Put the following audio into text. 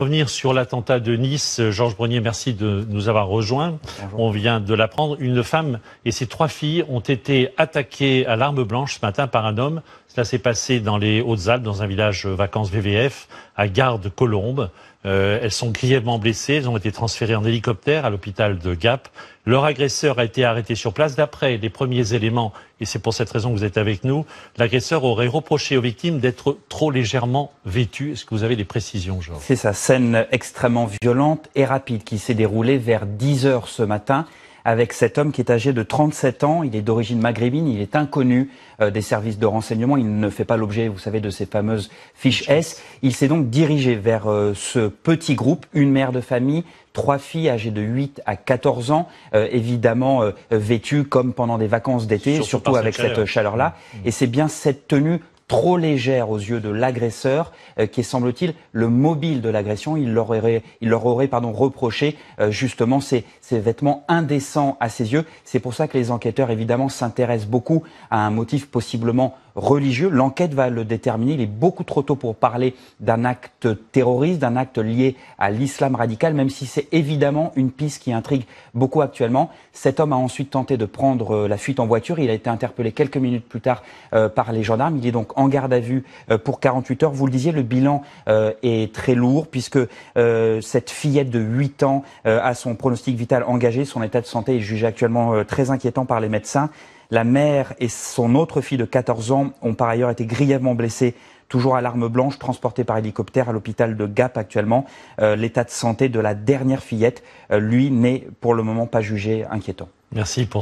Revenir sur l'attentat de Nice, Georges Brenier, merci de nous avoir rejoints. Bonjour. On vient de l'apprendre. Une femme et ses 3 filles ont été attaquées à l'arme blanche ce matin par un homme. Cela s'est passé dans les Hautes-Alpes, dans un village vacances VVF, à Gardes-Colombes. Elles sont grièvement blessées. Elles ont été transférées en hélicoptère à l'hôpital de Gap. Leur agresseur a été arrêté sur place. D'après les premiers éléments, et c'est pour cette raison que vous êtes avec nous, l'agresseur aurait reproché aux victimes d'être trop légèrement vêtues. Est-ce que vous avez des précisions, Georges ? C'est sa scène extrêmement violente et rapide qui s'est déroulée vers 10 h ce matin avec cet homme qui est âgé de 37 ans. Il est d'origine maghrébine, il est inconnu des services de renseignement. Il ne fait pas l'objet, vous savez, de ces fameuses fiches S. Il s'est donc dirigé vers ce petit groupe, une mère de famille, 3 filles âgées de 8 à 14 ans, évidemment vêtues comme pendant des vacances d'été, surtout avec cette chaleur-là. Et c'est bien cette tenue trop légère aux yeux de l'agresseur, qui est, semble-t-il, le mobile de l'agression. Il leur aurait reproché justement ces vêtements indécents à ses yeux. C'est pour ça que les enquêteurs, évidemment, s'intéressent beaucoup à un motif possiblement religieux. L'enquête va le déterminer. Il est beaucoup trop tôt pour parler d'un acte terroriste, d'un acte lié à l'islam radical, même si c'est évidemment une piste qui intrigue beaucoup actuellement. Cet homme a ensuite tenté de prendre la fuite en voiture. Il a été interpellé quelques minutes plus tard par les gendarmes. Il est donc en garde à vue pour 48 heures. Vous le disiez, le bilan est très lourd puisque cette fillette de 8 ans a son pronostic vital engagé. Son état de santé est jugé actuellement très inquiétant par les médecins. La mère et son autre fille de 14 ans ont par ailleurs été grièvement blessées, toujours à l'arme blanche, transportées par hélicoptère à l'hôpital de Gap actuellement. L'état de santé de la dernière fillette, lui, n'est pour le moment pas jugé inquiétant. Merci pour